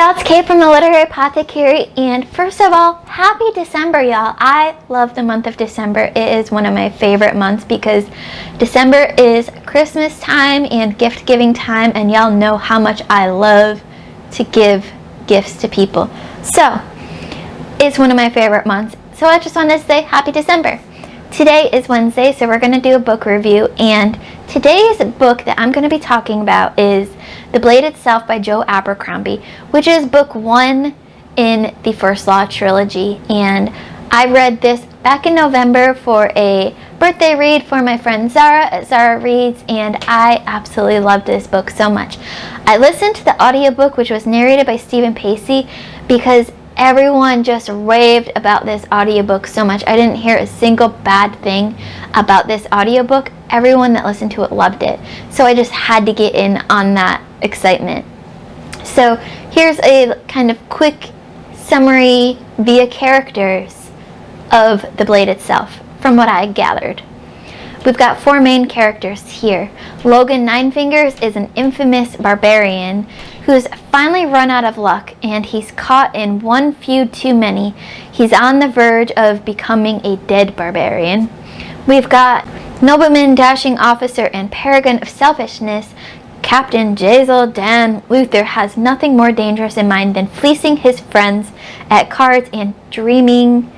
y'all, it's Kate from the Literary Apothecary, and first of all, happy December, y'all. I love the month of December. It is one of my favorite months because December is Christmas time and gift giving time, and y'all know how much I love to give gifts to people. So, it's one of my favorite months, so I just wanted to say happy December. Today is Wednesday, so we're going to do a book review, and today's book that I'm going to be talking about is The Blade Itself by Joe Abercrombie, which is book 1 in the First Law trilogy. And I read this back in November for a birthday read for my friend Zara at Zara Reads, and I absolutely loved this book so much. I listened to the audiobook, which was narrated by Stephen Pacey, because everyone just raved about this audiobook so much. I didn't hear a single bad thing about this audiobook. Everyone that listened to it loved it. So I just had to get in on that excitement. So here's a kind of quick summary via characters of The Blade itself, from what I gathered. We've got 4 main characters here. Logan Ninefingers is an infamous barbarian who's finally run out of luck, and he's caught in one feud too many. He's on the verge of becoming a dead barbarian. We've got nobleman, dashing officer, and paragon of selfishness. Captain Jazel Dan Luther has nothing more dangerous in mind than fleecing his friends at cards and dreaming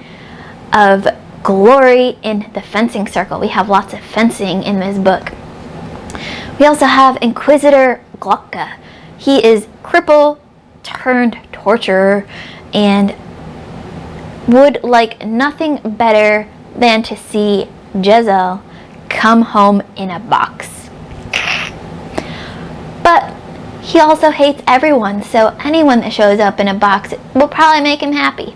of glory in the fencing circle. We have lots of fencing in this book. We also have Inquisitor Glocka. He is cripple turned torturer and would like nothing better than to see Jazel come home in a box. But he also hates everyone, so anyone that shows up in a box will probably make him happy.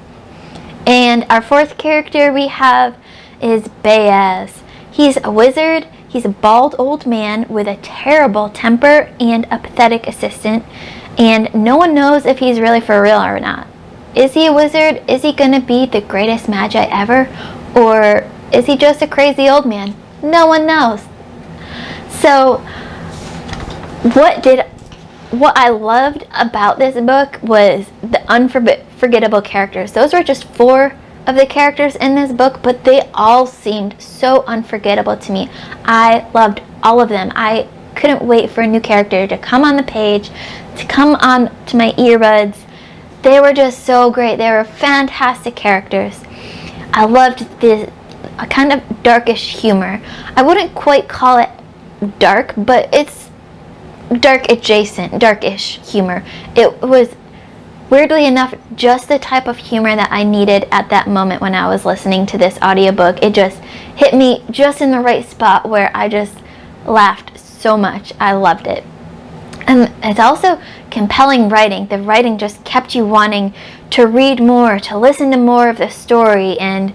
And our 4th character we have is Baez. He's a wizard. He's a bald old man with a terrible temper and a pathetic assistant, and no one knows if he's really for real or not. Is he a wizard? Is he gonna be the greatest magi ever? Or is he just a crazy old man? No one knows. So what I loved about this book was the unforgettable characters. Those were just 4 of the characters in this book, but they all seemed so unforgettable to me. I loved all of them. I couldn't wait for a new character to come on the page, to come on to my earbuds. They were just so great. They were fantastic characters. I loved the kind of darkish humor. I wouldn't quite call it dark, but it's dark adjacent, darkish humor. It was, weirdly enough, just the type of humor that I needed at that moment when I was listening to this audiobook. It just hit me just in the right spot where I just laughed so much. I loved it. And it's also compelling writing. The writing just kept you wanting to read more, to listen to more of the story, and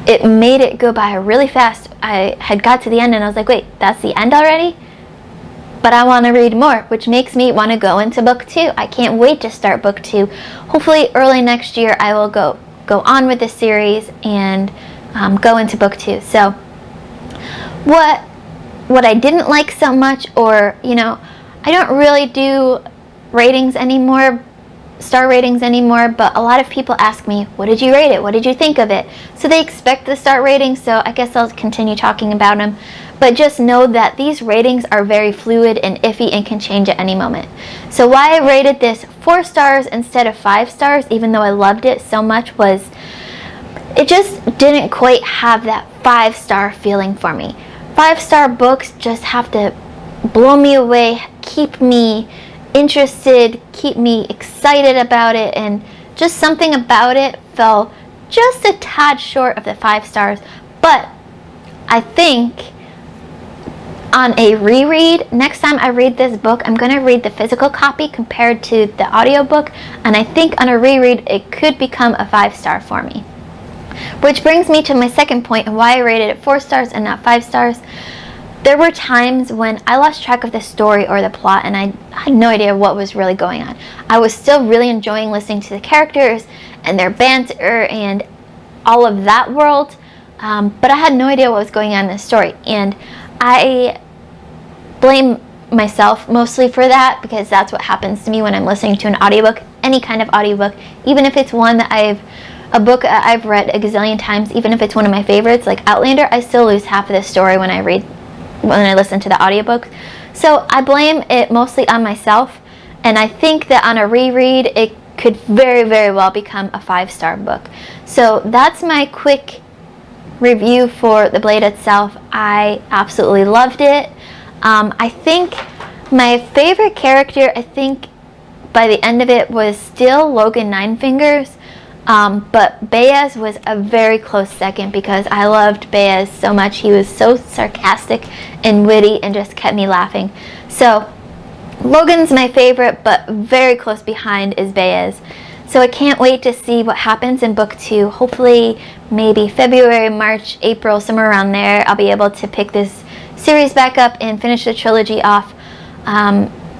it made it go by really fast. I had got to the end and I was like, wait, that's the end already? But I want to read more, which makes me want to go into book 2. I can't wait to start book 2. Hopefully early next year I will go on with the series and go into book 2. So what I didn't like so much, or I don't really do ratings anymore, star ratings anymore, but a lot of people ask me, what did you rate it? What did you think of it? So they expect the star ratings, so I guess I'll continue talking about them. But just know that these ratings are very fluid and iffy and can change at any moment. So why I rated this 4 stars instead of 5 stars, even though I loved it so much, was it just didn't quite have that 5-star feeling for me. 5-star books just have to blow me away, keep me interested, keep me excited about it, and just something about it fell just a tad short of the 5 stars. But I think on a reread, next time I read this book, I'm going to read the physical copy compared to the audiobook, and I think on a reread it could become a 5-star for me. Which brings me to my second point and why I rated it 4 stars and not 5 stars. There were times when I lost track of the story or the plot, and I had no idea what was really going on. I was still really enjoying listening to the characters and their banter and all of that world, but I had no idea what was going on in the story. And I blame myself mostly for that, because that's what happens to me when I'm listening to an audiobook, any kind of audiobook, even if it's one that a book I've read a gazillion times, even if it's one of my favorites like Outlander, I still lose half of the story when I listen to the audiobook. So I blame it mostly on myself, and I think that on a reread it could very, very well become a 5-star book. So that's my quick review for The Blade itself. I absolutely loved it. I think my favorite character, I think by the end of it, was still Logan Ninefingers. But Baez was a very close second, because I loved Baez so much. He was so sarcastic and witty and just kept me laughing. So Logan's my favorite, but very close behind is Baez. So I can't wait to see what happens in book 2. Hopefully maybe February, March, April, somewhere around there, I'll be able to pick this series back up and finish the trilogy off.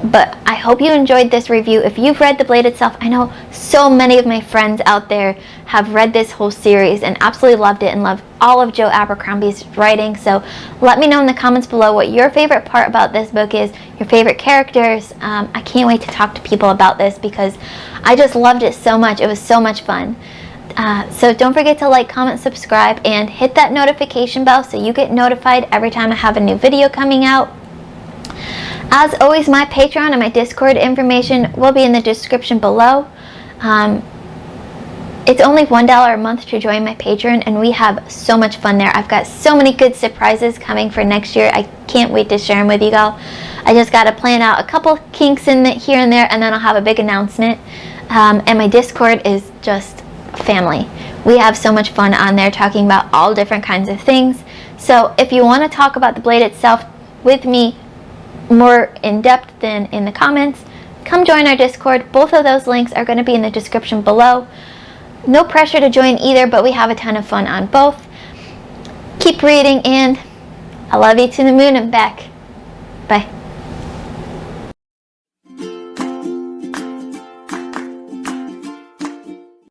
But I hope you enjoyed this review. If you've read The Blade itself, I know so many of my friends out there have read this whole series and absolutely loved it and love all of Joe Abercrombie's writing. So let me know in the comments below what your favorite part about this book is, your favorite characters. I can't wait to talk to people about this, because I just loved it so much. It was so much fun. So don't forget to like, comment, subscribe, and hit that notification bell so you get notified every time I have a new video coming out. As always, my Patreon and my Discord information will be in the description below. It's only $1 a month to join my Patreon, and we have so much fun there. I've got so many good surprises coming for next year. I can't wait to share them with you all. I just got to plan out a couple kinks in here and there, and then I'll have a big announcement. And my Discord is just family. We have so much fun on there talking about all different kinds of things. So if you want to talk about The Blade itself with me more in depth than in the comments, come join our Discord. Both of those links are going to be in the description below. No pressure to join either, but we have a ton of fun on both. Keep reading, and I love you to the moon and back. Bye.